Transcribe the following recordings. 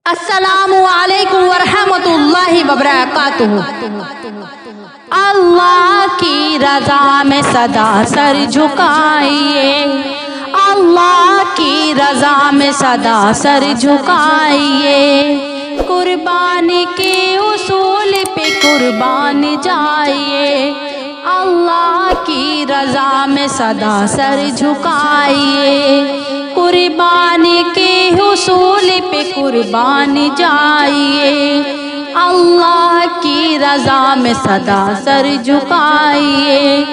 السلام علیکم ورحمۃ اللہ وبرکاتہ۔ اللہ کی رضا میں سدا سر جھکائیے، اللہ کی رضا میں سدا سر جھکائیے، قربانی کے اصول پہ قربان جائیے، اللہ کی رضا میں سدا سر جھکائیے، قربانی کے حصول پہ قربان جائیے، اللہ کی رضا میں سدا سر جھکائیے،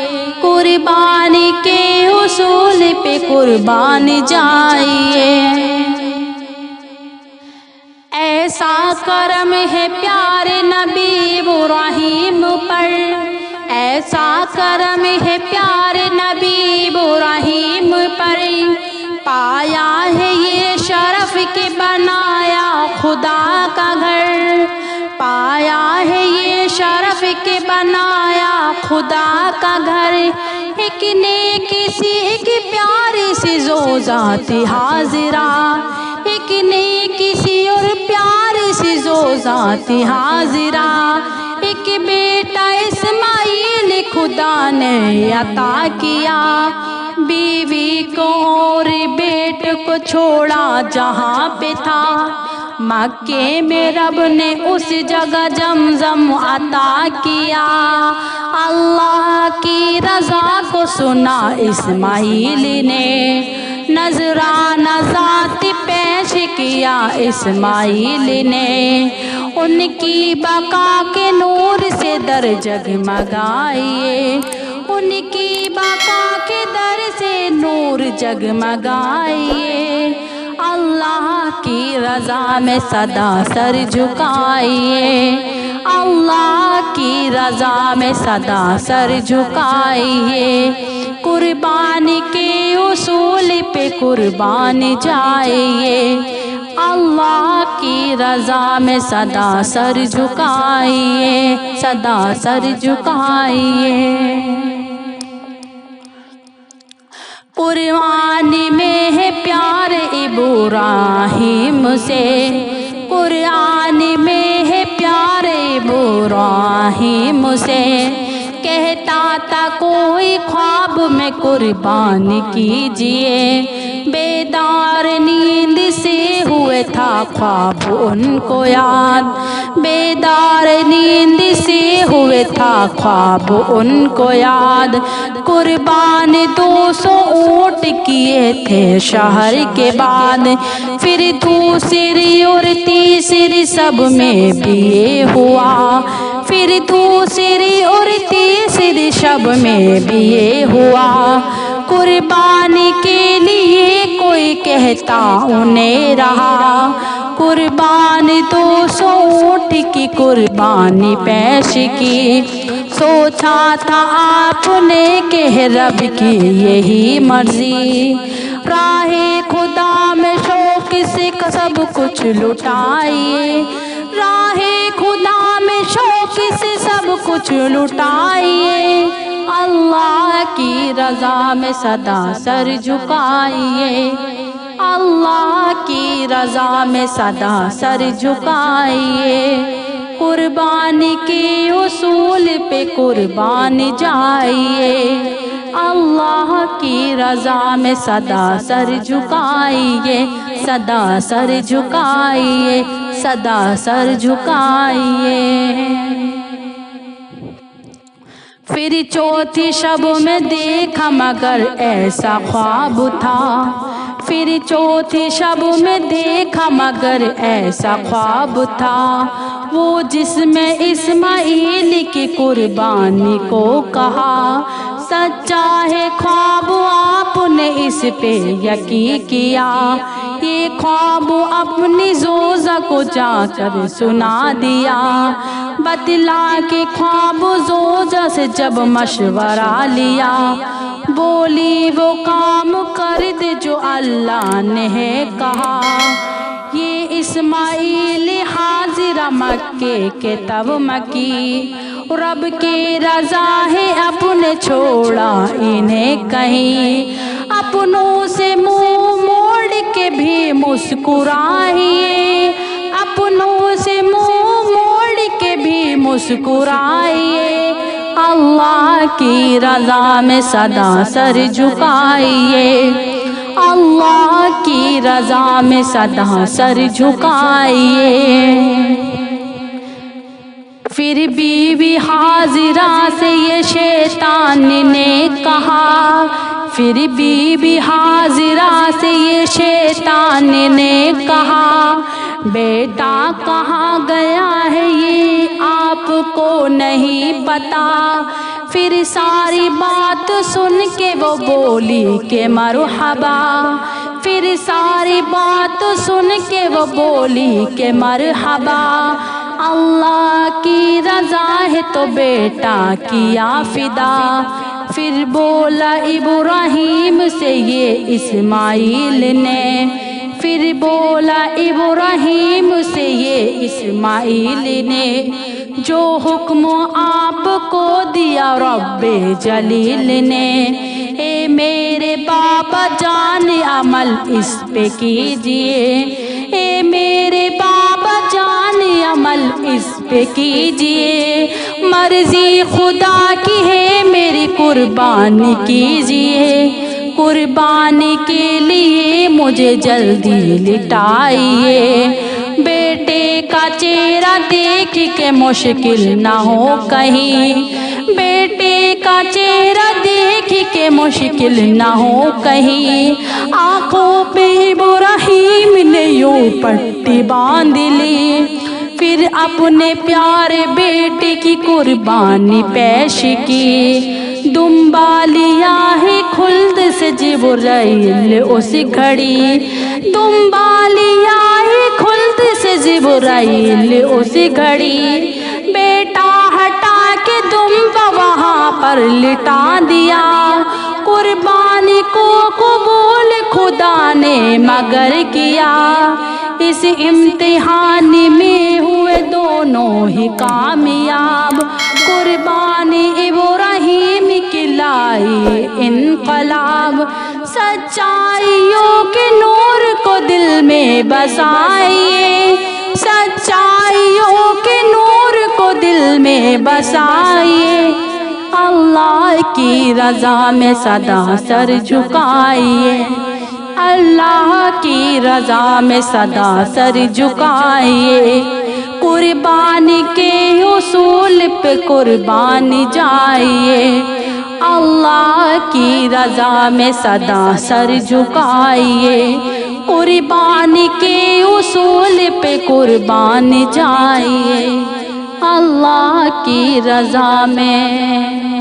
قربانی کے حصول پہ قربان جائیے۔ ایسا کرم ہے پیارے نبی ابراہیم پر، ایسا کرم ہے پیارے نبی ابراہیم پر، پایا ہے یہ شرف کہ بنایا خدا کا گھر، پایا ہے یہ شرف کہ بنایا خدا کا گھر، ایک نیک سی ایک پیاری سی ذات حاضرہ، ایک نیک سی اور پیاری سی ذات حاضرہ، ایک بیٹا اسماعیل خدا نے عطا کیا، بیوی کو اور بیٹ کو چھوڑا جہاں پہ تھا، مکے میں رب نے اس جگہ زمزم عطا کیا، اللہ کی رضا کو سنا اسماعیل نے، نذرانہ ذات پیش کیا اسماعیل نے، ان کی بقا کے نور سے در جگمگائیے، ان کی بقا کے در سے نور جگمگائیے، اللہ کی رضا میں سدا سر جھکائیے، اللہ کی رضا میں سدا سر جھکائیے، قربانی کے اصول پہ قربان جائیے، اللہ کی رضا میں سدا سر جھکائیے، سدا سر جھکائیے۔ قرآن میں ہے پیار ابراہیم سے، قرآن میں ہے پیار ابراہیم سے، کہتا تھا کوئی خواب میں قربان کیجئے، بیدار نیند سے ہوئے تھا خواب ان کو یاد، بیدار نیند سے ہوئے تھا خواب ان کو یاد، قربان 200 اونٹ کیے تھے شہر کے بعد، پھر دوسری اور تیسری سب میں بھی یہ ہوا، پھر دوسری اور تیسری شب میں بھی یہ ہوا، قربانی کے لیے کوئی کہتا انہیں رہا، قربان 200 اونٹ کی قربانی پیش کی، سوچا تھا آپ نے کہ رب کی یہی مرضی، راہ خدا میں شوق سے سب کچھ لٹائیے، راہ خدا میں شوق سے سب کچھ لٹائیے، اللہ کی رضا میں سدا سر جھکائیے، اللہ کی رضا میں سدا سر جھکائیے، قربانی کے اصول پہ قربان جائیے، اللہ کی رضا میں سدا سر جھکائیے، سدا سر جھکائیے، سدا سر جھکائیے۔ پھر چوتھی شب میں دیکھا مگر ایسا خواب تھا، پھر چوتھی شب میں دیکھا مگر ایسا خواب تھا، وہ جس میں اسماعیل کی قربانی کو کہا، سچا ہے خواب آپ نے اس پہ یقین کیا، یہ خواب اپنی زوجہ کو جا کر سنا دیا، بتلا کے خواب زوجہ سے جب مشورہ لیا، بولی وہ کام کر دے جو اللہ نے ہے کہا، یہ اسماعیل حاضرہ مکے کے تب مکی، رب کی رضا ہے اپنے چھوڑا انہیں کہیں، اپنوں سے منہ موڑ کے بھی مسکرائیے، مسکرائیے، اللہ کی رضا میں صدا سر جھکائیے، اللہ کی رضا میں صدا سر جھکائیے۔ پھر بی بی حاضرہ سے یہ شیطان نے کہا، پھر بی بی حاضرہ سے یہ شیطان نے کہا، بیٹا کہاں گیا ہے یہ آپ کو نہیں پتا۔ پھر ساری بات سن کے وہ بولی کہ مرحبا، پھر ساری بات سن کے وہ بولی کہ مرحبا، اللہ کی رضا ہے تو بیٹا کیا فدا۔ پھر بولا ابراہیم سے یہ اسماعیل نے، پھر بولا ابراہیم سے یہ اسماعیل نے، جو حکم آپ کو دیا رب جلیل نے، اے میرے بابا جان عمل اس پہ کیجئے، اے میرے بابا جان عمل اس پہ کیجئے، مرضی خدا کی ہے میری قربانی کیجئے، قربانی کے لیے مجھے جلدی لٹائیے، بیٹے کا چہرہ دیکھ کے مشکل نہ ہو کہیں، بیٹے کا چہرہ دیکھ کے مشکل نہ ہو کہیں، آنکھوں پہ ابراہیم نے یوں پٹی باندھ لی، پھر اپنے پیارے بیٹے کی قربانی پیش کی، دمبا لیا ہے خلد سے جبرائیل اس گھڑی، دمبا لیا ہے خلد سے جبرائیل اس گھڑی، بیٹا ہٹا کے دمبا وہاں پر لٹا دیا، قربانی کو قبول خدا نے مگر کیا، اس امتحان میں ہوئے دونوں ہی کامیاب، قربانی ابراہیم کی لائی انقلاب، سچائیوں کے نور کو دل میں بسائیے، سچائیوں کے نور کو دل میں بسائیے، اللہ کی رضا میں صدا سر جھکائیے، اللہ کی رضا میں صدا سر جھکائیے، قربانی کے اصول پہ قربانی جائیے، اللہ کی رضا میں صدا سر جھکائیے، قربانی کے اصول پہ قربانی جائیے، اللہ کی رضا میں